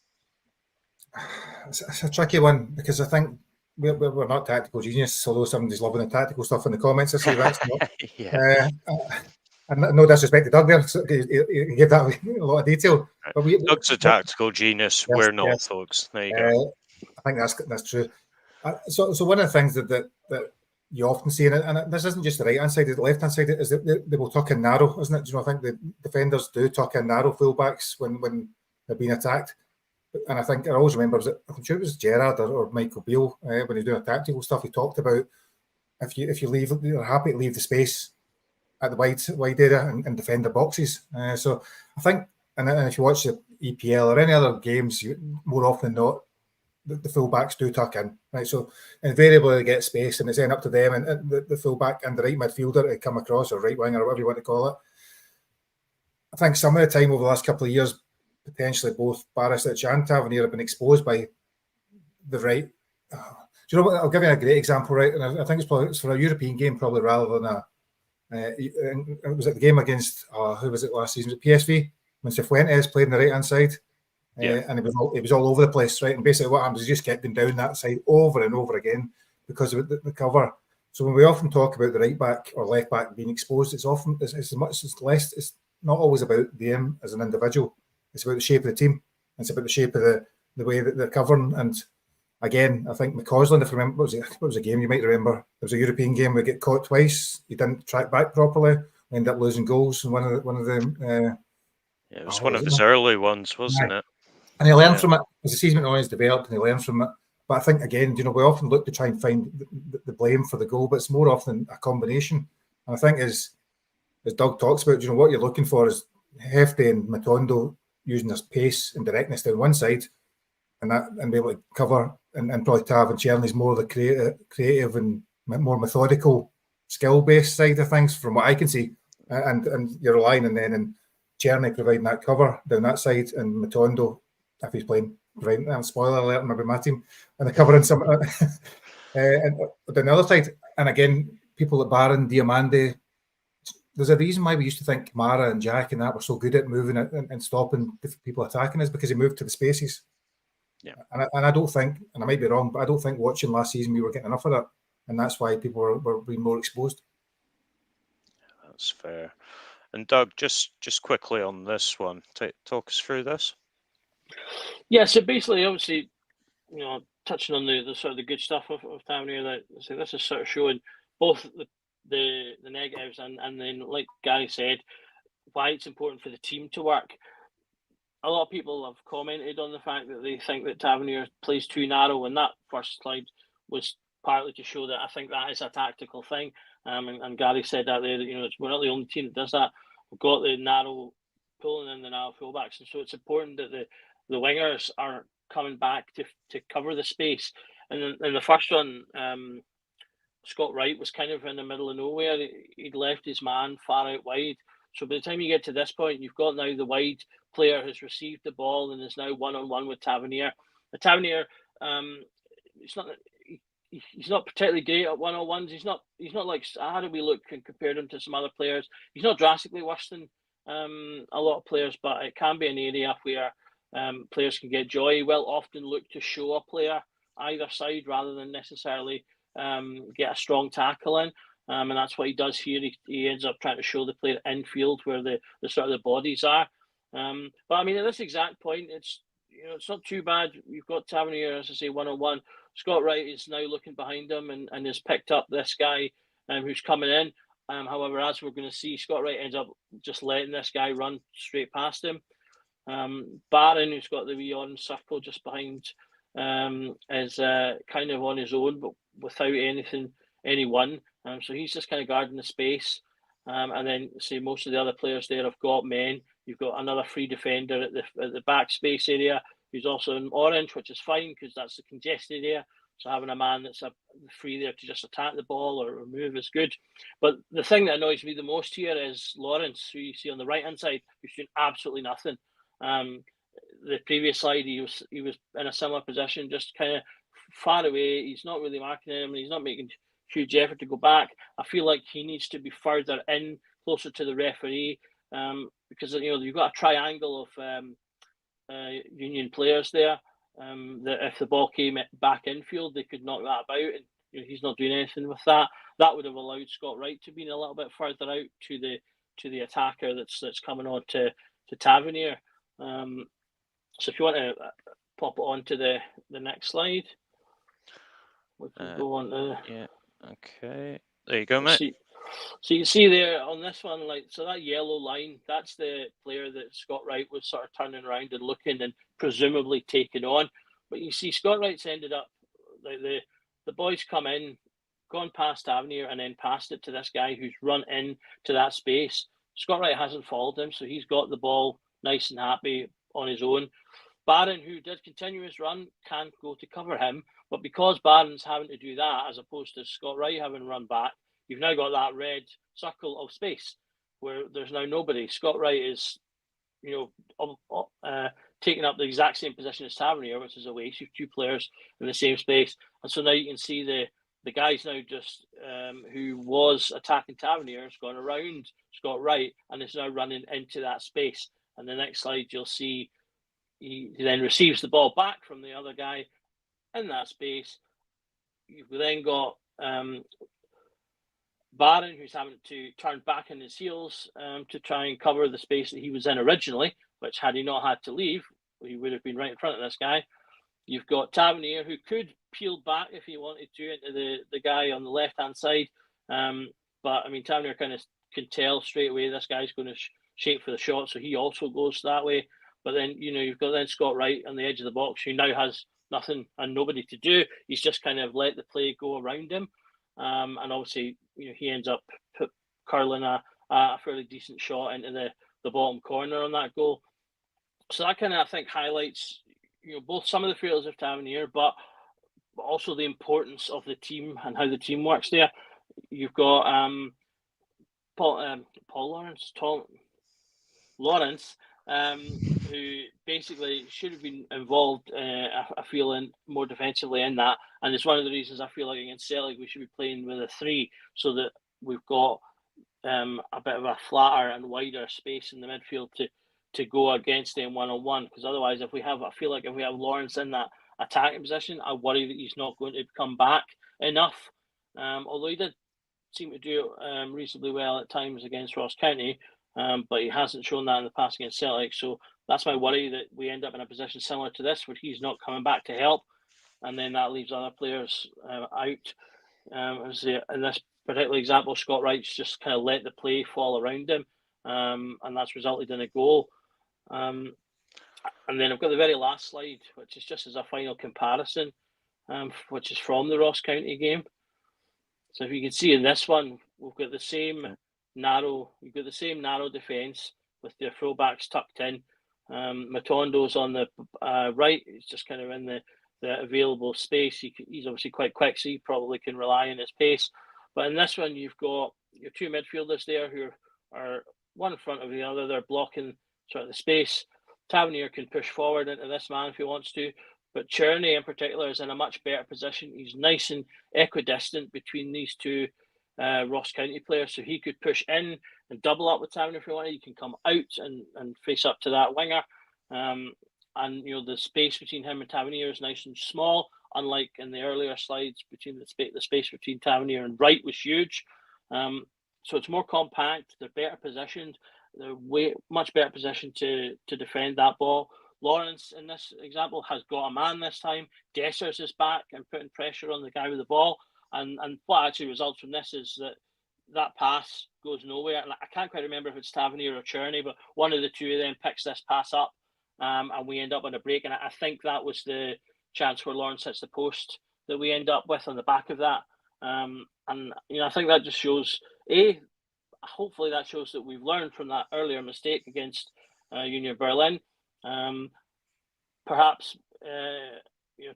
It's a tricky one because I think we're not tactical genius, although somebody's loving the tactical stuff in the comments. I see that's not. Yeah. And no disrespect to Doug there, he gave that a lot of detail. But Doug's a tactical genius. Yes, we're not, yes. folks. There you go. I think that's true. So one of the things that you often see, and this isn't just the right hand side, the left hand side, is that they will tuck in narrow, isn't it? Do you know, I think the defenders do tuck in narrow fullbacks when they're being attacked. And I think I always remember, I'm sure it was Gerrard or Michael Beale when he's doing tactical stuff. He talked about if you leave, you're happy to leave the space at the wide area and defend the boxes. So I think, and if you watch the EPL or any other games, more often than not, the fullbacks do tuck in, right? So invariably they get space, and it's then up to them and the fullback and the right midfielder to come across, or right winger, or whatever you want to call it. I think some of the time over the last couple of years, potentially both Barisic and Tavernier have been exposed by the right. Do you know what? I'll give you a great example, right? And I think it's for a European game, probably rather than it was at the game against who was it last season? Was it PSV when Cifuentes played on the right hand side? And it was all over the place, right? And basically, what happens is you just get them down that side over and over again because of the cover. So when we often talk about the right back or left back being exposed, it's not always about them as an individual. It's about the shape of the team. It's about the shape of the way that they're covering. And again, I think McCausland, if you remember, what was a game you might remember? It was a European game. We get caught twice. He didn't track back properly. We ended up losing goals. And one of them. It was one of his early ones, wasn't it? And he learned from it as the season went on. He's developed, and he learned from it. But I think again, we often look to try and find the blame for the goal, but it's more often a combination. And I think as Doug talks about, what you're looking for is Hefty and Matondo using his pace and directness down one side, and be able to cover, and probably Tav and Cherny's more the creative and more methodical, skill-based side of things, from what I can see. And you're relying on then and Cherny providing that cover down that side, and Matondo, if he's playing, providing that. Spoiler alert, maybe my team, and the covering some. And on the other side, and again, people like Barron, Diamande. There's a reason why we used to think Mara and Jack and that were so good at moving it and stopping people attacking us, because he moved to the spaces. Yeah. And I don't think, and I might be wrong, but I don't think watching last season we were getting enough of that. And that's why people were being more exposed. That's fair. And Doug, just quickly on this one, talk us through this. Yeah, so basically, obviously, touching on the sort of the good stuff of Tavernier, that so this is sort of showing both the negatives and then, like Gary said, why it's important for the team to work. A lot of people have commented on the fact that they think that Tavernier plays too narrow, and that first slide was partly to show that I think that is a tactical thing. And Gary said that there, we're not the only team that does that. We've got the narrow pulling in the narrow fullbacks, and so it's important that the wingers are coming back to cover the space. And in the first one, Scott Wright was kind of in the middle of nowhere. He'd left his man far out wide. So by the time you get to this point, you've got now the wide player has received the ball and is now one-on-one with Tavernier. The Tavernier, he's not particularly great at one-on-ones. He's not like, how do we look and compare him to some other players? He's not drastically worse than a lot of players, but it can be an area where players can get joy. He will often look to show a player either side rather than necessarily get a strong tackle in. And that's what he does here. He ends up trying to show the player infield where the sort of the bodies are. But I mean, at this exact point, it's not too bad. You've got Tavernier, as I say, one-on-one. Scott Wright is now looking behind him and has picked up this guy who's coming in. However, as we're going to see, Scott Wright ends up just letting this guy run straight past him. Barron, who's got the wee orange circle just behind, is kind of on his own, but without anyone. So he's just kind of guarding the space. And then, say, most of the other players there have got men. You've got another free defender at the back space area who's also in orange, which is fine because that's the congested area. So having a man that's free there to just attack the ball or move is good. But the thing that annoys me the most here is Lawrence, who you see on the right-hand side, who's doing absolutely nothing. The previous slide, he was in a similar position, just kind of far away. He's not really marking him, and he's not making huge effort to go back. I feel like he needs to be further in, closer to the referee, because you've got a triangle of Union players there. That if the ball came back infield, they could knock that about, and he's not doing anything with that. That would have allowed Scott Wright to be a little bit further out to the attacker that's coming on to Tavernier. So if you want to pop it on to the next slide, we can go on to. Yeah. Okay. There you go, mate. So you can see there on this one, so that yellow line, that's the player that Scott Wright was sort of turning around and looking and presumably taking on. But you see Scott Wright's ended up, the boys come in, gone past Tavernier and then passed it to this guy who's run in to that space. Scott Wright hasn't followed him, so he's got the ball nice and happy on his own. Barron, who did continue his run, can't go to cover him. But because Barron's having to do that, as opposed to Scott Wright having run back, you've now got that red circle of space where there's now nobody. Scott Wright is, taking up the exact same position as Tavernier, which is a waste. You've two players in the same space. And so now you can see the guys now just who was attacking Tavernier has gone around Scott Wright and is now running into that space. And the next slide, you'll see he then receives the ball back from the other guy in that space. You've then got Barron, who's having to turn back on his heels to try and cover the space that he was in originally, which had he not had to leave, he would have been right in front of this guy. You've got Tavernier, who could peel back if he wanted to into the guy on the left-hand side. But, I mean, Tavernier kind of can tell straight away this guy's going to shape for the shot, so he also goes that way. But then, you've got then Scott Wright on the edge of the box, who now has nothing and nobody to do. He's just kind of let the play go around him. And obviously, he ends up curling a fairly decent shot into the bottom corner on that goal. So that kind of, I think, highlights both some of the failures of Tavernier, but also the importance of the team and how the team works there. You've got Paul Lawrence, who basically should have been involved, I feel, in more defensively in that. And it's one of the reasons I feel like against Celtic we should be playing with a 3 so that we've got a bit of a flatter and wider space in the midfield to go against them one-on-one. Because otherwise, I feel like if we have Lawrence in that attacking position, I worry that he's not going to come back enough. Although he did seem to do it reasonably well at times against Ross County, but he hasn't shown that in the past against Celtic. So that's my worry, that we end up in a position similar to this where he's not coming back to help, and then that leaves other players out. In this particular example, Scott Wright's just kind of let the play fall around him, and that's resulted in a goal. And then I've got the very last slide, which is just as a final comparison, which is from the Ross County game. So if you can see in this one, we've got the same narrow defence with their fullbacks tucked in. Matondo's on the right. He's just kind of in the available space. He's obviously quite quick, so he probably can rely on his pace. But in this one, you've got your 2 midfielders there who are one in front of the other. They're blocking sort of the space. Tavernier can push forward into this man if he wants to, but Cherney in particular is in a much better position. He's nice and equidistant between these 2 Ross County players, so he could push in and double up with Tavernier if he wanted. He can come out and face up to that winger. And the space between him and Tavernier is nice and small, unlike in the earlier slides between the space between Tavernier and Wright was huge. So it's more compact. They're better positioned. They're much better positioned to defend that ball. Lawrence, in this example, has got a man this time. Dessers is back and putting pressure on the guy with the ball. And what actually results from this is that pass goes nowhere. And I can't quite remember if it's Tavernier or Cherney, but one of the 2 of them picks this pass up. And we end up on a break. And I think that was the chance where Lawrence hits the post that we end up with on the back of that. And I think that just shows, hopefully that shows that we've learned from that earlier mistake against Union Berlin. Perhaps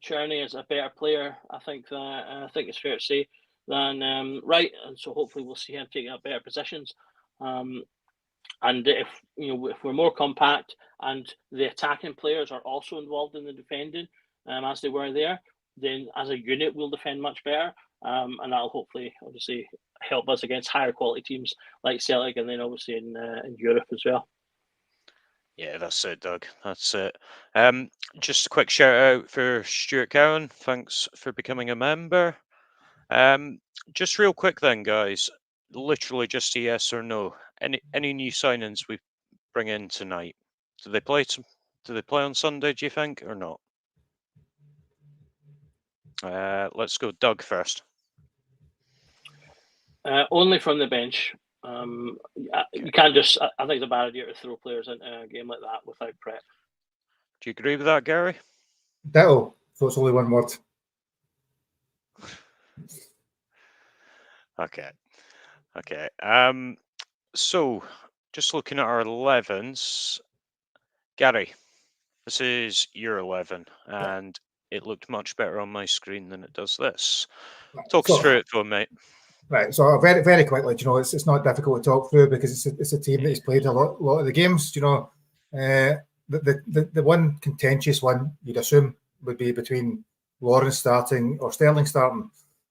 Cherney is a better player, I think it's fair to say, than Wright, and so hopefully we'll see him taking up better positions. And if we're more compact and the attacking players are also involved in the defending, as they were there, then as a unit we'll defend much better, and that'll hopefully obviously help us against higher quality teams like Celtic, and then obviously in Europe as well. Yeah, that's it, Doug. That's it. Just a quick shout out for Stuart Cowan. Thanks for becoming a member. Just real quick then, guys. Literally just a yes or no. Any new signings we bring in tonight? Do they play on Sunday, do you think, or not? Let's go Doug first. Only from the bench. You can't just. I think it's a bad idea to throw players into a game like that without prep. Do you agree with that, Gary? Ditto. So it's only one word. Okay. So just looking at our 11s, Gary, this is your 11, and it looked much better on my screen than it does this. Talk us through it for me, mate. Right, so very, very quickly, it's not difficult to talk through because it's a team that has played a lot of the games. The one contentious one you'd assume would be between Lawrence starting or Sterling starting.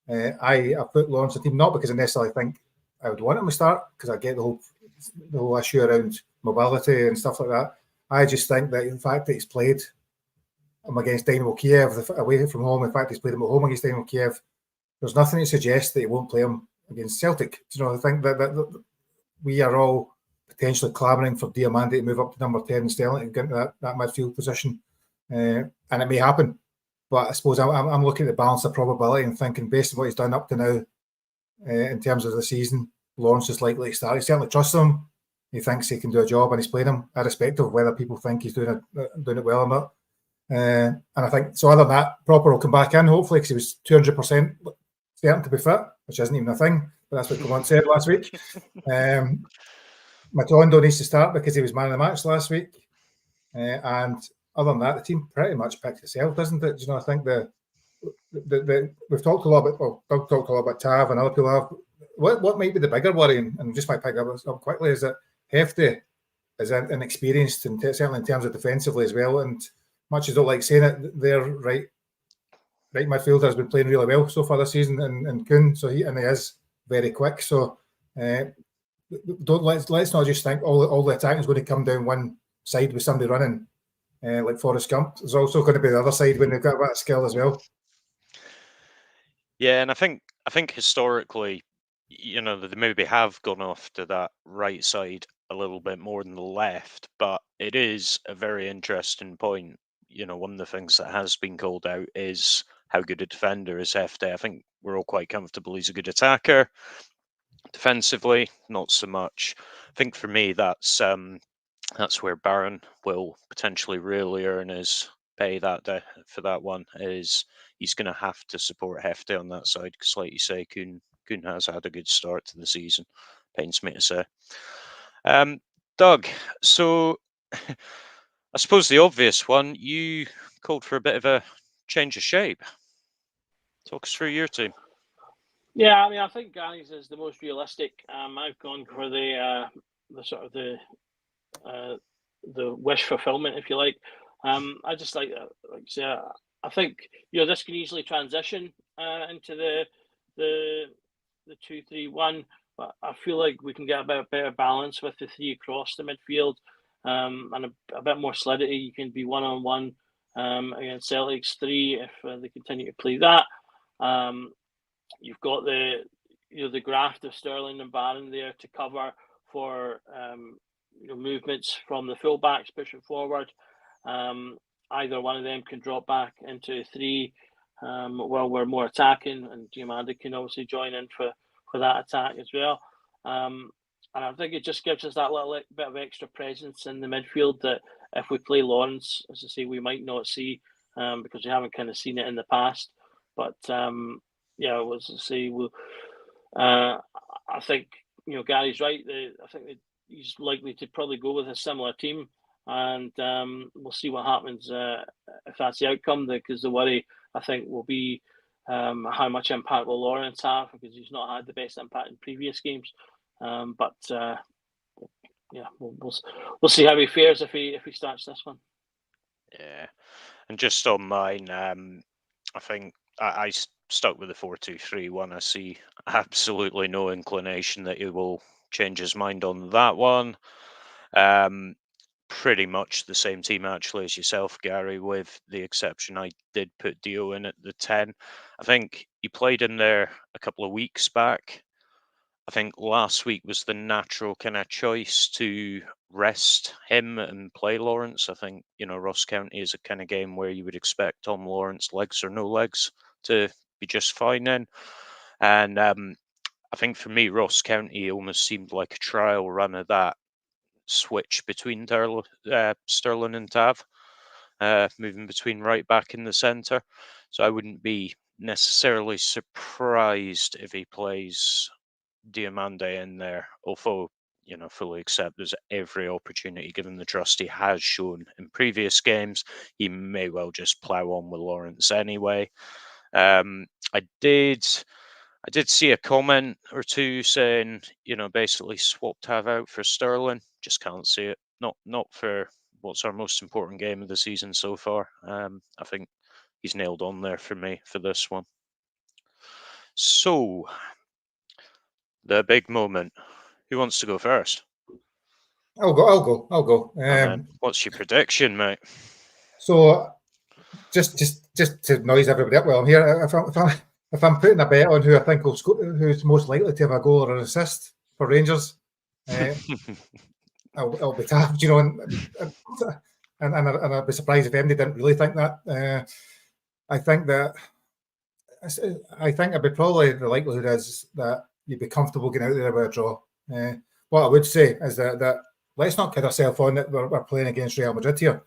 I put Lawrence in the team not because I necessarily think I would want him to start, because I get the whole issue around mobility and stuff like that. I just think that the fact that he's played him against Dynamo Kiev away from home, in fact he's played him at home against Dynamo Kiev, there's nothing to suggest that he won't play him against Celtic. I think that we are all potentially clamouring for Diamandi to move up to number 10 and Sterling and get into that midfield position. And it may happen. But I suppose I'm looking at the balance of probability and thinking, based on what he's done up to now, in terms of the season, Lawrence is likely to start. He certainly trusts him. He thinks he can do a job, and he's played him, irrespective of whether people think he's doing it well or not. And I think, so other than that, Proper will come back in, hopefully, because he was 200% certain to be fit, which isn't even a thing, but that's what Clement said last week. Matondo needs to start because he was man of the match last week. And other than that, the team pretty much picked itself, doesn't it? I think we've talked a lot about, well, Doug talked a lot about Tav and other people have. What might be the bigger worry, and just might pick up quickly, is that Hefty is inexperienced, and certainly in terms of defensively as well. And much as I don't like saying it, their right midfielder has been playing really well so far this season, and Kuhn, so he is very quick. So let's not just think all the attacking is going to come down one side with somebody running like Forrest Gump. There's also going to be the other side when they've got a bit of skill as well. Yeah, and I think historically, they maybe have gone off to that right side a little bit more than the left, but it is a very interesting point. One of the things that has been called out is how good a defender is Hefty. I think we're all quite comfortable he's a good attacker. Defensively, not so much. I think for me, that's where Barron will potentially really earn his pay that day for that one. Is he's going to have to support Hefty on that side because, like you say, Kuhn has had a good start to the season. Pains me to say. Doug, so I suppose the obvious one, you called for a bit of a change of shape. Talk us through your team. Yeah, I mean, I think Gary's is the most realistic. I've gone for the sort of the wish fulfillment, if you like. I just like I say, I think this can easily transition into the 2-3-1, but I feel like we can get a bit better balance with the three across the midfield, and a bit more solidity. You can be 1-on-1 against Celtic's three if they continue to play that. You've got the graft of Sterling and Barron there to cover for movements from the fullbacks pushing forward. Either one of them can drop back into three while we're more attacking, and Diamanda can obviously join in for that attack as well. And I think it just gives us that little bit of extra presence in the midfield that if we play Lawrence, as I say, we might not see because we haven't kind of seen it in the past. But I think Gary's right. I think that he's likely to probably go with a similar team, and we'll see what happens if that's the outcome. Because the worry, I think, will be how much impact will Lawrence have, because he's not had the best impact in previous games. We'll see how he fares if he starts this one. Yeah, and just on mine, I think I stuck with the 4-2-3-1. I see absolutely no inclination that he will change his mind on that one. Pretty much the same team actually as yourself, Gary, with the exception I did put Dio in at the 10. I think he played in there a couple of weeks back. I think last week was the natural kind of choice to rest him and play Lawrence. I think, Ross County is a kind of game where you would expect Tom Lawrence, legs or no legs, to be just fine in. And I think for me, Ross County almost seemed like a trial run of that switch between Sterling and Tav, moving between right back in the centre. So I wouldn't be necessarily surprised if he plays Diamanda in there, although fully accept there's every opportunity, given the trust he has shown in previous games, he may well just plough on with Lawrence anyway. I did see a comment or two saying, basically swap Tav out for Sterling. Just can't see it. Not for what's our most important game of the season so far. I think he's nailed on there for me for this one. So, the big moment. Who wants to go first? I'll go. What's your prediction, mate? So, just to noise everybody up while I'm here, if I'm putting a bet on who I think who's most likely to have a goal or an assist for Rangers, I'll be tapped, and I'd be surprised if anybody didn't really think that. I think I'd be probably the likelihood is that you'd be comfortable getting out there with a draw. What I would say is that let's not kid ourselves on that we're playing against Real Madrid here.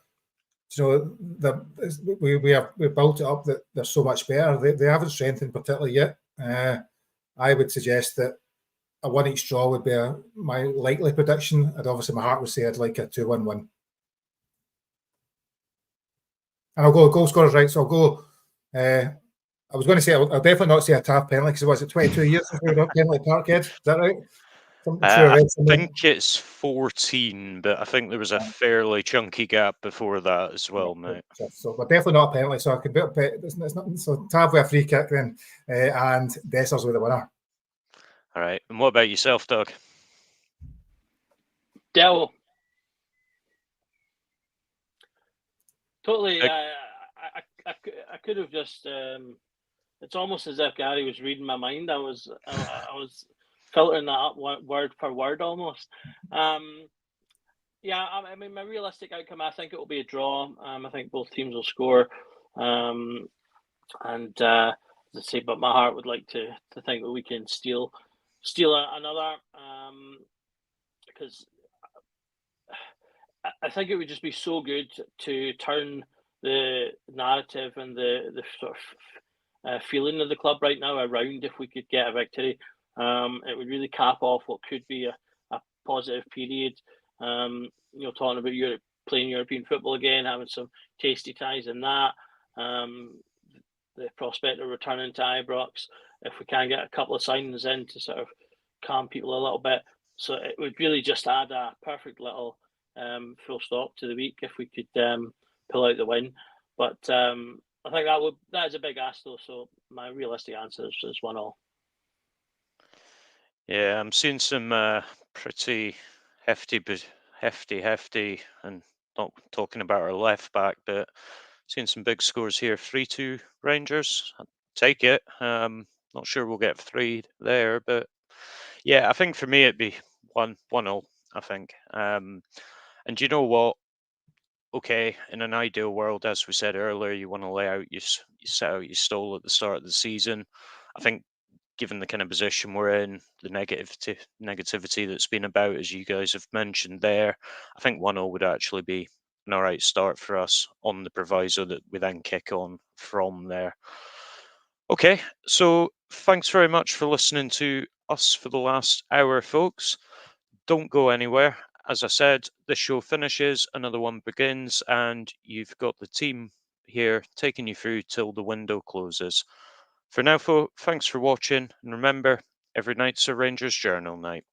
We built it up that they're so much better. They haven't strengthened particularly yet. I would suggest that a 1-each draw would be my likely prediction. And obviously my heart would say I'd like a 2-1 win. And I'll go goal scorers, right? So I'll go. I was going to say I'll definitely not say a Taff penalty because it was 22 years since we were at penalty Parkhead. Is that right? I'm sure I I read somewhere. think it's 14, but I think there was a fairly chunky gap before that as well, mate. So we're definitely not a penalty. So I could bet it's not. So Tav with a free kick then, and Dessers with the winner. All right. And what about yourself, Doug? Dell. Totally. Big- I could have just. It's almost as if Gary was reading my mind. I was filtering that up word per word almost. Yeah, I mean, my realistic outcome, I think it will be a draw. I think both teams will score. And as I say, but my heart would like to think that we can steal another. Because I think it would just be so good to turn the narrative and the sort of feeling of the club right now around if we could get a victory. It would really cap off what could be a positive period. Talking about Europe, playing European football again, having some tasty ties in that. The prospect of returning to Ibrox, if we can get a couple of signings in to sort of calm people a little bit. So it would really just add a perfect little full stop to the week if we could pull out the win. But I think that is a big ask though. So my realistic answer is 1-1. Yeah, I'm seeing some pretty hefty, and not talking about our left back, but seeing some big scores here. 3-2 Rangers. I'll take it. Not sure we'll get 3 there, but yeah, I think for me it'd be 1-0. I think. And you know what? Okay, in an ideal world, as we said earlier, you want to lay out you set out your stall at the start of the season. I think, given the kind of position we're in, the negativity that's been about, as you guys have mentioned there, I think 1-0 would actually be an all right start for us on the proviso that we then kick on from there. Okay, so thanks very much for listening to us for the last hour, folks. Don't go anywhere. As I said, this show finishes, another one begins, and you've got the team here taking you through till the window closes. For now, thanks for watching, and remember, every night's a Rangers Journal night.